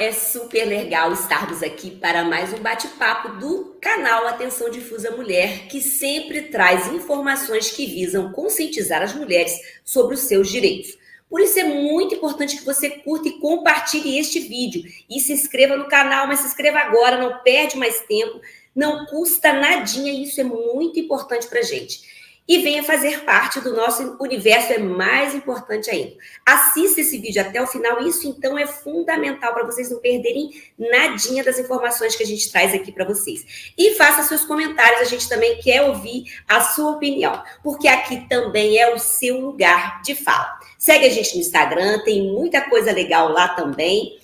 É super legal estarmos aqui para mais um bate-papo do canal Atenção Difusa Mulher, que sempre traz informações que visam conscientizar as mulheres sobre os seus direitos. Por isso é muito importante que você curta e compartilhe este vídeo e se inscreva no canal, mas se inscreva agora, não perde mais tempo, não custa nadinha, e isso é muito importante para a gente. E venha fazer parte do nosso universo, é mais importante ainda. Assista esse vídeo até o final, isso então é fundamental para vocês não perderem nadinha das informações que a gente traz aqui para vocês. E faça seus comentários, a gente também quer ouvir a sua opinião, porque aqui também é o seu lugar de fala. Segue a gente no Instagram, tem muita coisa legal lá também.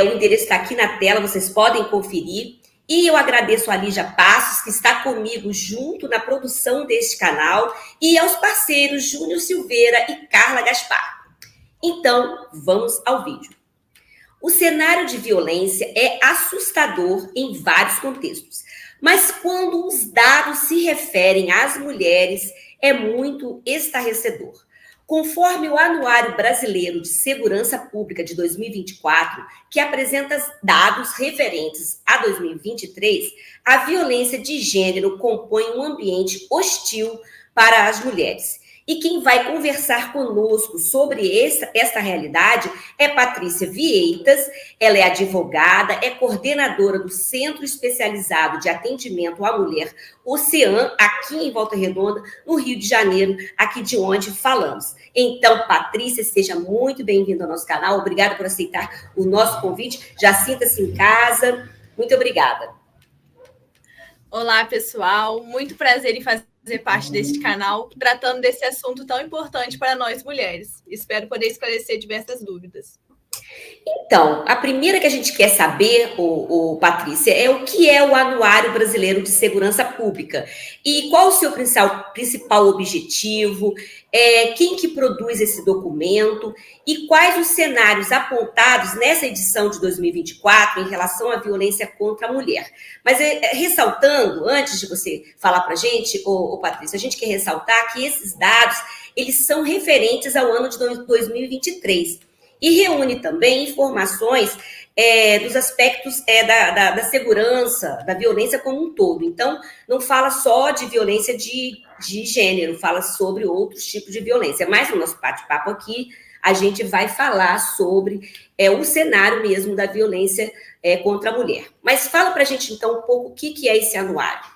O endereço está aqui na tela, vocês podem conferir. E eu agradeço a Lígia Passos, que está comigo junto na produção deste canal, e aos parceiros Júnior Silveira e Carla Gaspar. Então, vamos ao vídeo. O cenário de violência é assustador em vários contextos, mas quando os dados se referem às mulheres, é muito estarrecedor. Conforme o Anuário Brasileiro de Segurança Pública de 2024, que apresenta dados referentes a 2023, a violência de gênero compõe um ambiente hostil para as mulheres. E quem vai conversar conosco sobre esta realidade é Patrícia Vieitas. Ela é advogada, é coordenadora do Centro Especializado de Atendimento à Mulher, Ocean, aqui em Volta Redonda, no Rio de Janeiro, aqui de onde falamos. Então, Patrícia, seja muito bem-vinda ao nosso canal. Obrigada por aceitar o nosso convite. Já sinta-se em casa. Muito obrigada. Olá, pessoal. Muito prazer em fazer parte deste canal, tratando desse assunto tão importante para nós mulheres. Espero poder esclarecer diversas dúvidas. Então, a primeira que a gente quer saber, Patrícia, é o que é o Anuário Brasileiro de Segurança Pública e qual o seu principal objetivo, quem que produz esse documento e quais os cenários apontados nessa edição de 2024 em relação à violência contra a mulher. Mas ressaltando, antes de você falar para a gente, Patrícia, a gente quer ressaltar que esses dados, eles são referentes ao ano de 2023. E reúne também informações dos aspectos da segurança, da violência como um todo. Então, não fala só de violência de gênero, fala sobre outros tipos de violência. Mas no nosso bate-papo aqui, a gente vai falar sobre o cenário mesmo da violência contra a mulher. Mas fala para a gente, então, um pouco o que é esse anuário.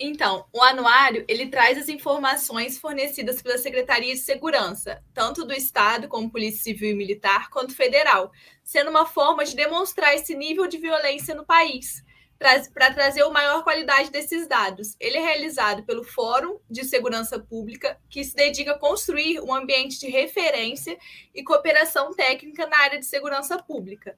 Então, o anuário, ele traz as informações fornecidas pela Secretaria de Segurança, tanto do Estado, como Polícia Civil e Militar, quanto federal, sendo uma forma de demonstrar esse nível de violência no país, para trazer uma maior qualidade desses dados. Ele é realizado pelo Fórum de Segurança Pública, que se dedica a construir um ambiente de referência e cooperação técnica na área de segurança pública.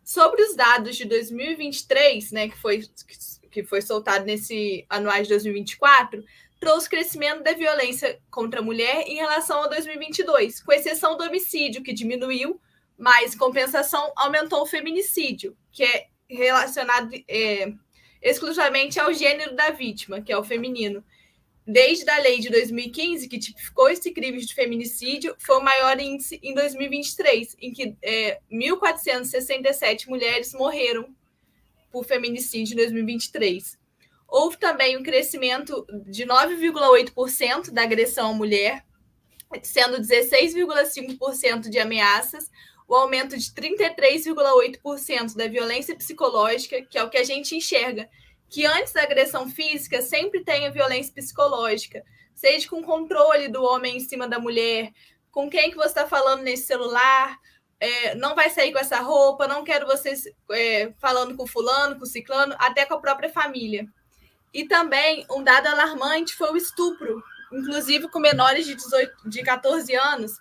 Sobre os dados de 2023, né, que foi soltado nesse anuário de 2024, trouxe crescimento da violência contra a mulher em relação a 2022, com exceção do homicídio, que diminuiu, mas, em compensação, aumentou o feminicídio, que é relacionado exclusivamente ao gênero da vítima, que é o feminino. Desde a lei de 2015, que tipificou esse crime de feminicídio, foi o maior índice em 2023, em que 1.467 mulheres morreram por feminicídio em 2023. Houve também um crescimento de 9,8% da agressão à mulher, sendo 16,5% de ameaças, o aumento de 33,8% da violência psicológica, que é o que a gente enxerga, que antes da agressão física sempre tem a violência psicológica, seja com o controle do homem em cima da mulher, com quem que você está falando nesse celular, não vai sair com essa roupa, não quero vocês falando com fulano, com ciclano, até com a própria família. E também, um dado alarmante foi o estupro, inclusive com menores de 14 anos,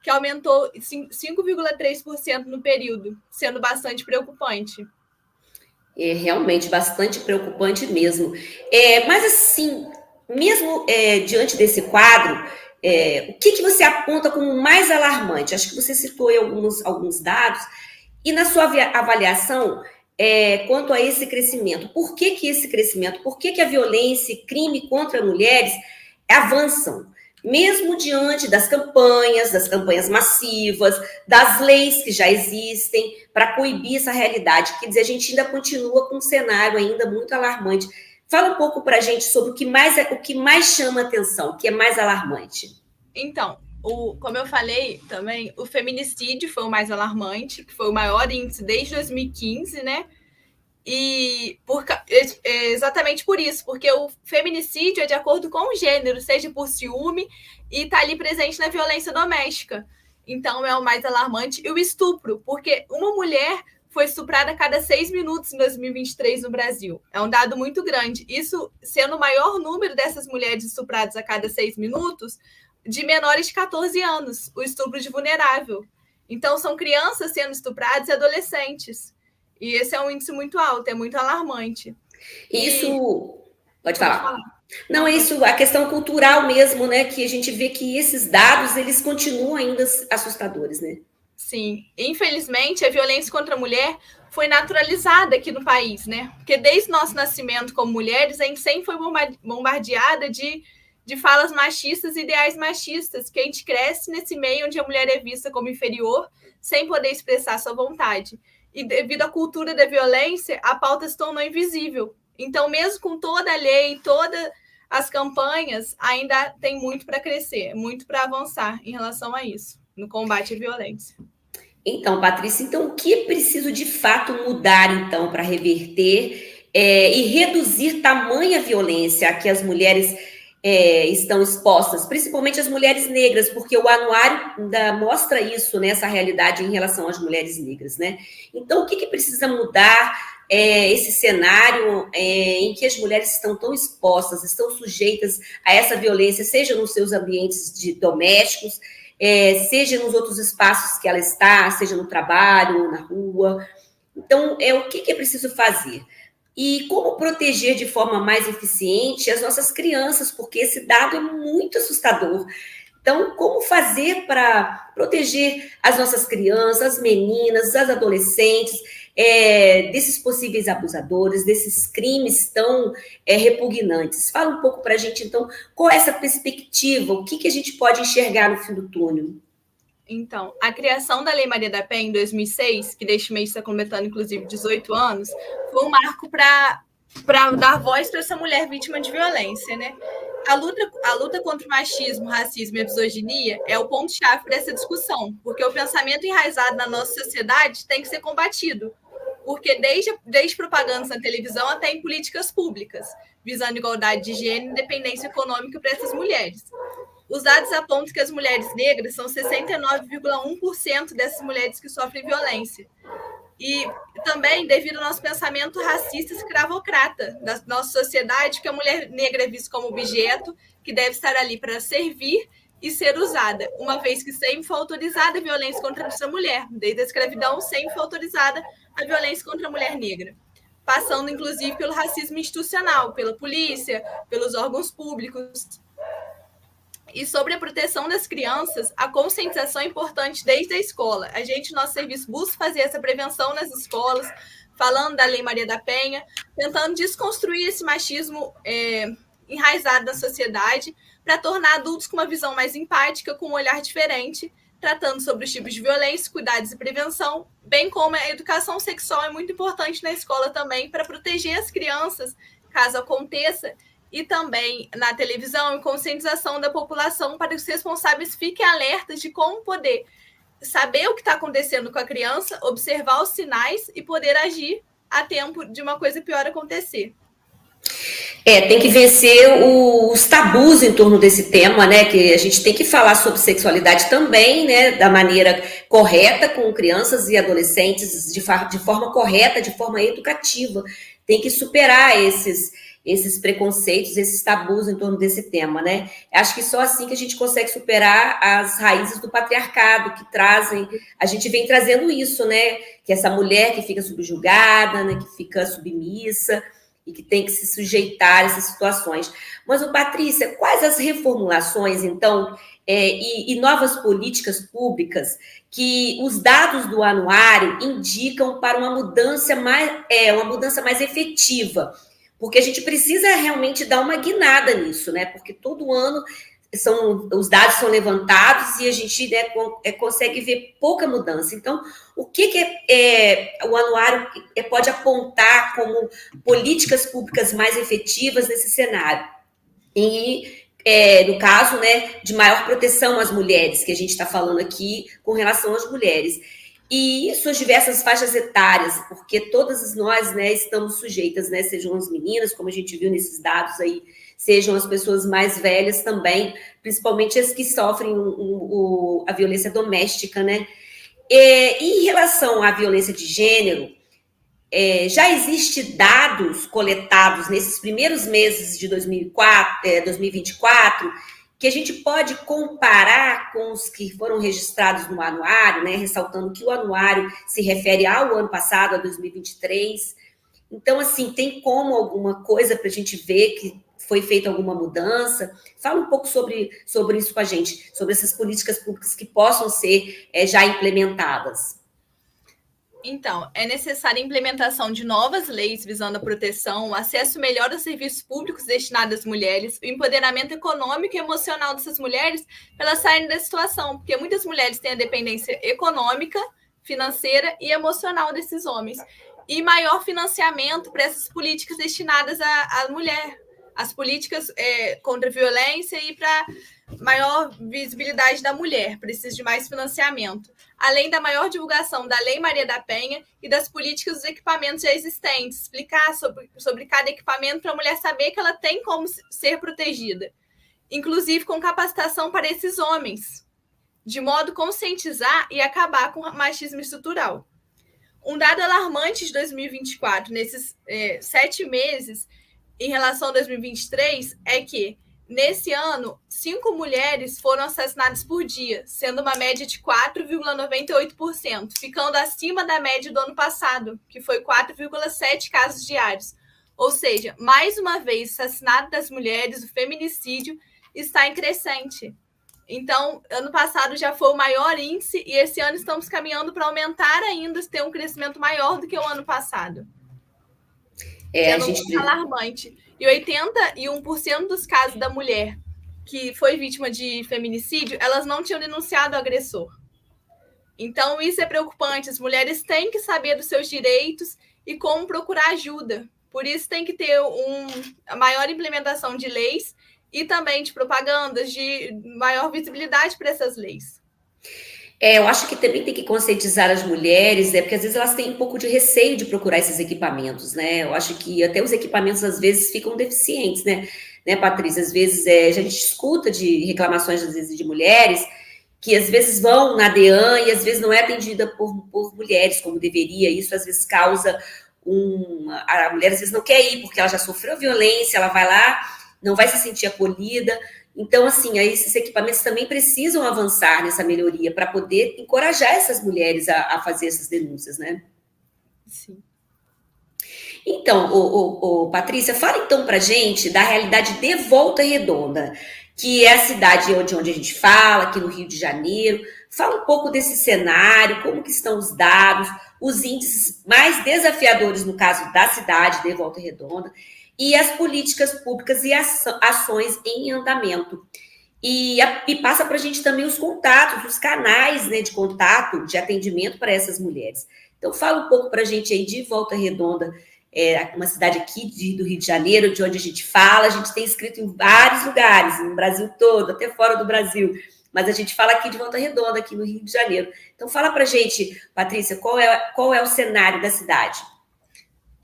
que aumentou 5,3% no período, sendo bastante preocupante. É realmente bastante preocupante mesmo. Mas assim, mesmo diante desse quadro, o que você aponta como mais alarmante? Acho que você citou aí alguns dados. E na sua avaliação, quanto a esse crescimento, por que esse crescimento? Por que a violência e crime contra mulheres avançam? mesmo diante das campanhas massivas, das leis que já existem para coibir essa realidade. Quer dizer, a gente ainda continua com um cenário ainda muito alarmante. Fala um pouco para a gente sobre o que mais chama atenção, o que é mais alarmante. Então, como eu falei também, o feminicídio foi o mais alarmante, que foi o maior índice desde 2015, né? E exatamente por isso, porque o feminicídio é de acordo com o gênero, seja por ciúme, e está ali presente na violência doméstica. Então é o mais alarmante. E o estupro, porque uma mulher foi estuprada a cada 6 minutos em 2023 no Brasil. É um dado muito grande. Isso sendo o maior número dessas mulheres estupradas a cada 6 minutos de menores de 14 anos, o estupro de vulnerável. Então são crianças sendo estupradas e adolescentes. E esse é um índice muito alto, é muito alarmante. Isso. Pode falar. Não, é isso, a questão cultural mesmo, né? Que a gente vê que esses dados, eles continuam ainda assustadores, né? Sim. Infelizmente, a violência contra a mulher foi naturalizada aqui no país, né? Porque desde nosso nascimento como mulheres, a gente sempre foi bombardeada de falas machistas e ideais machistas, que a gente cresce nesse meio onde a mulher é vista como inferior, sem poder expressar sua vontade. E devido à cultura da violência, a pauta se tornou invisível. Então, mesmo com toda a lei, todas as campanhas, ainda tem muito para crescer, muito para avançar em relação a isso, no combate à violência. Então, Patrícia, o que é preciso de fato mudar, então, para reverter e reduzir tamanha violência a que as mulheres estão expostas, principalmente as mulheres negras, porque o anuário ainda mostra isso, né, essa realidade em relação às mulheres negras, né? Então, o que precisa mudar esse cenário em que as mulheres estão tão expostas, estão sujeitas a essa violência, seja nos seus ambientes domésticos, seja nos outros espaços que ela está, seja no trabalho, na rua. Então, o que é preciso fazer? E como proteger de forma mais eficiente as nossas crianças, porque esse dado é muito assustador. Então, como fazer para proteger as nossas crianças, as meninas, as adolescentes, desses possíveis abusadores, desses crimes tão repugnantes? Fala um pouco para a gente, então, qual é essa perspectiva? O que a gente pode enxergar no fim do túnel? Então, a criação da Lei Maria da Penha em 2006, que deste mês está completando, inclusive, 18 anos, foi um marco para dar voz para essa mulher vítima de violência, né? A luta contra o machismo, racismo e a misoginia é o ponto-chave dessa discussão, porque o pensamento enraizado na nossa sociedade tem que ser combatido, porque desde propagandas na televisão até em políticas públicas, visando igualdade de gênero e independência econômica para essas mulheres. Os dados apontam que as mulheres negras são 69,1% dessas mulheres que sofrem violência. E também devido ao nosso pensamento racista escravocrata da nossa sociedade, que a mulher negra é vista como objeto que deve estar ali para servir e ser usada, uma vez que sempre foi autorizada a violência contra essa mulher. Desde a escravidão, sempre foi autorizada a violência contra a mulher negra, passando inclusive pelo racismo institucional, pela polícia, pelos órgãos públicos. E sobre a proteção das crianças, a conscientização é importante desde a escola. A gente, nosso serviço, busca fazer essa prevenção nas escolas, falando da Lei Maria da Penha, tentando desconstruir esse machismo enraizado na sociedade, para tornar adultos com uma visão mais empática, com um olhar diferente, tratando sobre os tipos de violência, cuidados e prevenção, bem como a educação sexual é muito importante na escola também, para proteger as crianças, caso aconteça, e também na televisão e conscientização da população para que os responsáveis fiquem alertas de como poder saber o que está acontecendo com a criança, observar os sinais e poder agir a tempo de uma coisa pior acontecer. Tem que vencer os tabus em torno desse tema, né? Que a gente tem que falar sobre sexualidade também, né? Da maneira correta, com crianças e adolescentes, de forma correta, de forma educativa. Tem que superar esses preconceitos, esses tabus em torno desse tema, né? Acho que só assim que a gente consegue superar as raízes do patriarcado que trazem, a gente vem trazendo isso, né? Que essa mulher que fica subjugada, né? Que fica submissa e que tem que se sujeitar a essas situações. Mas, Patrícia, quais as reformulações, então, e novas políticas públicas que os dados do anuário indicam para uma mudança mais efetiva? Porque a gente precisa realmente dar uma guinada nisso, né? Porque todo ano os dados são levantados e a gente, né, consegue ver pouca mudança. Então, o que o anuário pode apontar como políticas públicas mais efetivas nesse cenário? E, no caso, né, de maior proteção às mulheres, que a gente está falando aqui com relação às mulheres. E suas diversas faixas etárias, porque todas nós, né, estamos sujeitas, né, sejam as meninas, como a gente viu nesses dados aí, sejam as pessoas mais velhas também, principalmente as que sofrem a violência doméstica, né? E em relação à violência de gênero, já existe dados coletados nesses primeiros meses de 2024 que a gente pode comparar com os que foram registrados no anuário, né? Ressaltando que o anuário se refere ao ano passado, a 2023. Então, assim, tem como alguma coisa para a gente ver que foi feita alguma mudança? Fala um pouco sobre isso com a gente, sobre essas políticas públicas que possam ser já implementadas. Então, é necessária a implementação de novas leis visando a proteção, o acesso melhor aos serviços públicos destinados às mulheres, o empoderamento econômico e emocional dessas mulheres para elas saírem da situação, porque muitas mulheres têm a dependência econômica, financeira e emocional desses homens. E maior financiamento para essas políticas destinadas à mulher, as políticas contra a violência e para maior visibilidade da mulher, precisa de mais financiamento. Além da maior divulgação da Lei Maria da Penha e das políticas dos equipamentos já existentes, explicar sobre cada equipamento para a mulher saber que ela tem como ser protegida, inclusive com capacitação para esses homens, de modo a conscientizar e acabar com o machismo estrutural. Um dado alarmante de 2024, nesses 7 meses, em relação a 2023, é que nesse ano, 5 mulheres foram assassinadas por dia, sendo uma média de 4,98%, ficando acima da média do ano passado, que foi 4,7 casos diários. Ou seja, mais uma vez, o assassinato das mulheres, o feminicídio, está em crescente. Então, ano passado já foi o maior índice e esse ano estamos caminhando para aumentar ainda, ter um crescimento maior do que o ano passado. A gente... alarmante. E 81% dos casos da mulher que foi vítima de feminicídio, elas não tinham denunciado o agressor. Então, isso é preocupante. As mulheres têm que saber dos seus direitos e como procurar ajuda. Por isso, tem que ter a maior implementação de leis e também de propagandas, de maior visibilidade para essas leis. Eu acho que também tem que conscientizar as mulheres, porque às vezes elas têm um pouco de receio de procurar esses equipamentos, né? Eu acho que até os equipamentos às vezes ficam deficientes, né, Patrícia? Às vezes a gente escuta de reclamações às vezes de mulheres que às vezes vão na DEAN e às vezes não é atendida por mulheres como deveria. Isso às vezes causa a mulher às vezes não quer ir porque ela já sofreu violência, ela vai lá, não vai se sentir acolhida. Então, assim, aí esses equipamentos também precisam avançar nessa melhoria para poder encorajar essas mulheres a fazer essas denúncias, né? Sim. Então, Patrícia, fala então para a gente da realidade de Volta Redonda, que é a cidade onde a gente fala, aqui no Rio de Janeiro. Fala um pouco desse cenário, como que estão os dados, os índices mais desafiadores, no caso da cidade de Volta Redonda, e as políticas públicas e ações em andamento. E passa para a gente também os contatos, os canais, né, de contato, de atendimento para essas mulheres. Então, fala um pouco para a gente aí de Volta Redonda, uma cidade aqui do Rio de Janeiro, de onde a gente fala. A gente tem escrito em vários lugares, no Brasil todo, até fora do Brasil. Mas a gente fala aqui de Volta Redonda, aqui no Rio de Janeiro. Então, fala para a gente, Patrícia, qual é o cenário da cidade?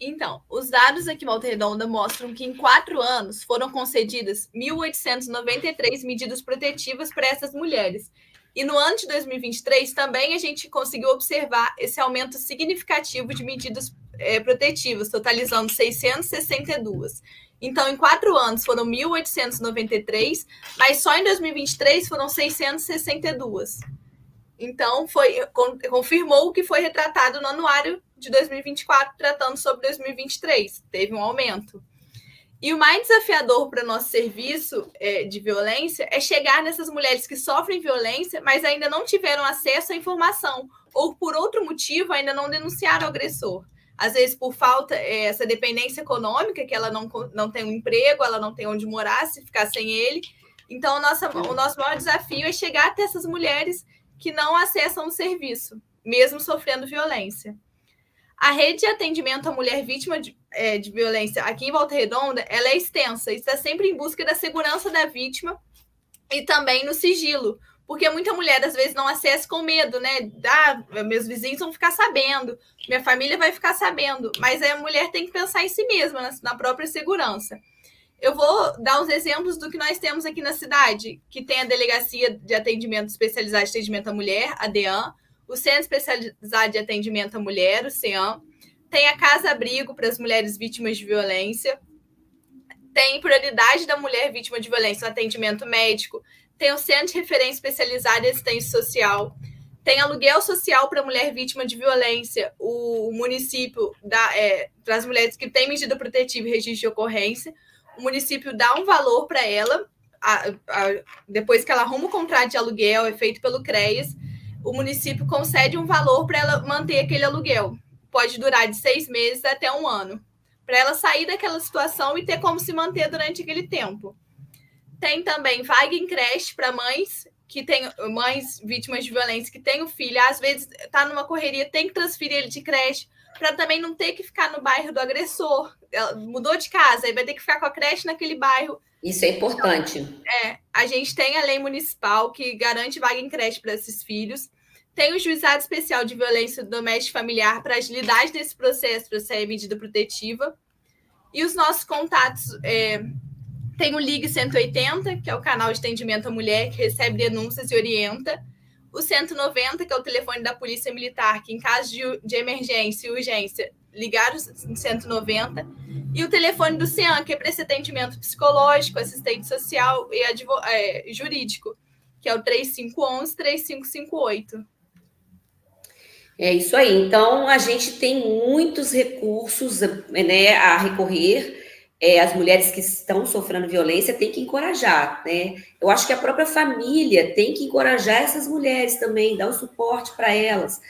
Então, os dados aqui em Volta Redonda mostram que em 4 anos foram concedidas 1.893 medidas protetivas para essas mulheres. E no ano de 2023 também a gente conseguiu observar esse aumento significativo de medidas protetivas, totalizando 662. Então, em 4 anos foram 1.893, mas só em 2023 foram 662. Então, confirmou o que foi retratado no anuário de 2024, tratando sobre 2023. Teve um aumento. E o mais desafiador para o nosso serviço de violência é chegar nessas mulheres que sofrem violência, mas ainda não tiveram acesso à informação, ou por outro motivo ainda não denunciaram o agressor. Às vezes por falta essa dependência econômica, que ela não tem um emprego, ela não tem onde morar, se ficar sem ele, Então, o nosso maior desafio é chegar até essas mulheres que não acessam o serviço, mesmo sofrendo violência. A rede de atendimento à mulher vítima de violência aqui em Volta Redonda, ela é extensa e está sempre em busca da segurança da vítima e também no sigilo, porque muita mulher, às vezes, não acessa com medo, né? Meus vizinhos vão ficar sabendo, minha família vai ficar sabendo, mas a mulher tem que pensar em si mesma, na própria segurança. Eu vou dar uns exemplos do que nós temos aqui na cidade, que tem a Delegacia de Atendimento Especializado de Atendimento à Mulher, a DEAM, o Centro Especializado de Atendimento à Mulher, o CEAM, tem a Casa Abrigo para as mulheres vítimas de violência, tem prioridade da mulher vítima de violência no atendimento médico, tem o Centro de Referência Especializado em Assistência Social, tem aluguel social para mulher vítima de violência, o município dá, para as mulheres que têm medida protetiva e registro de ocorrência, o município dá um valor para ela, depois que ela arruma o contrato de aluguel, é feito pelo CREAS, o município concede um valor para ela manter aquele aluguel. Pode durar de 6 meses até 1 ano, para ela sair daquela situação e ter como se manter durante aquele tempo. Tem também vaga em creche para mães vítimas de violência que têm o filho, às vezes está numa correria, tem que transferir ele de creche, para também não ter que ficar no bairro do agressor. Ela mudou de casa, aí vai ter que ficar com a creche naquele bairro. Isso é importante. Então, a gente tem a lei municipal que garante vaga em creche para esses filhos. Tem o Juizado Especial de Violência Doméstica e Familiar para agilidade desse processo, para sair medida protetiva. E os nossos contatos, tem o Ligue 180, que é o canal de atendimento à mulher, que recebe denúncias e orienta. O 190, que é o telefone da Polícia Militar, que em caso de emergência e urgência, ligar o 190. E o telefone do CEAM, que é para esse atendimento psicológico, assistente social e jurídico, que é o 3511-3558. É isso aí. Então, a gente tem muitos recursos, né, a recorrer. As mulheres que estão sofrendo violência têm que encorajar, né? Eu acho que a própria família tem que encorajar essas mulheres também, dar o suporte para elas,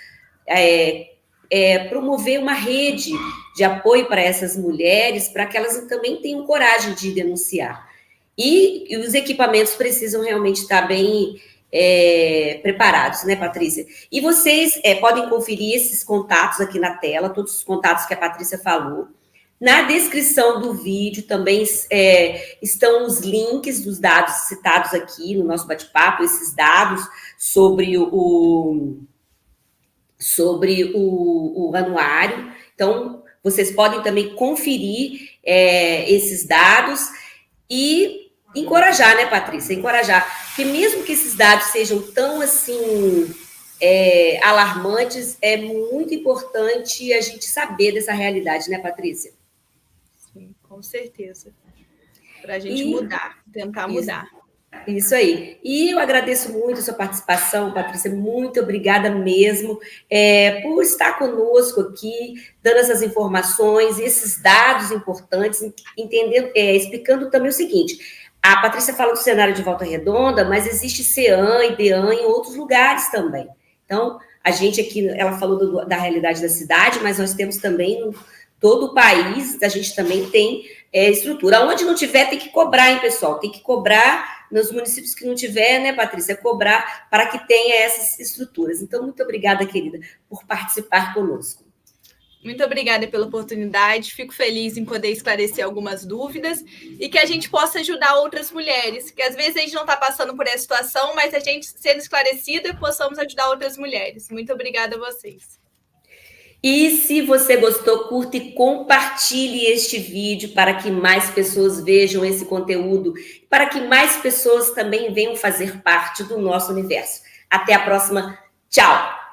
promover uma rede de apoio para essas mulheres, para que elas também tenham coragem de denunciar. E os equipamentos precisam realmente estar bem preparados, né, Patrícia? E vocês podem conferir esses contatos aqui na tela, todos os contatos que a Patrícia falou. Na descrição do vídeo também estão os links dos dados citados aqui no nosso bate-papo, esses dados sobre o anuário. Então, vocês podem também conferir esses dados e encorajar, né, Patrícia? Encorajar. Porque mesmo que esses dados sejam tão, assim, alarmantes, é muito importante a gente saber dessa realidade, né, Patrícia? Sim, com certeza. Para a gente mudar, tentar mudar. Isso aí. E eu agradeço muito a sua participação, Patrícia. Muito obrigada mesmo por estar conosco aqui, dando essas informações, esses dados importantes, entendendo, explicando também o seguinte. A Patrícia fala do cenário de Volta Redonda, mas existe CEAM e DEAM em outros lugares também. Então, a gente aqui, ela falou da realidade da cidade, mas nós temos também todo o país, a gente também tem estrutura. Onde não tiver, tem que cobrar, hein, pessoal? Tem que cobrar nos municípios que não tiver, né, Patrícia? Cobrar para que tenha essas estruturas. Então, muito obrigada, querida, por participar conosco. Muito obrigada pela oportunidade. Fico feliz em poder esclarecer algumas dúvidas e que a gente possa ajudar outras mulheres, que às vezes a gente não está passando por essa situação, mas a gente, sendo esclarecida, possamos ajudar outras mulheres. Muito obrigada a vocês. E se você gostou, curta e compartilhe este vídeo para que mais pessoas vejam esse conteúdo, para que mais pessoas também venham fazer parte do nosso universo. Até a próxima. Tchau!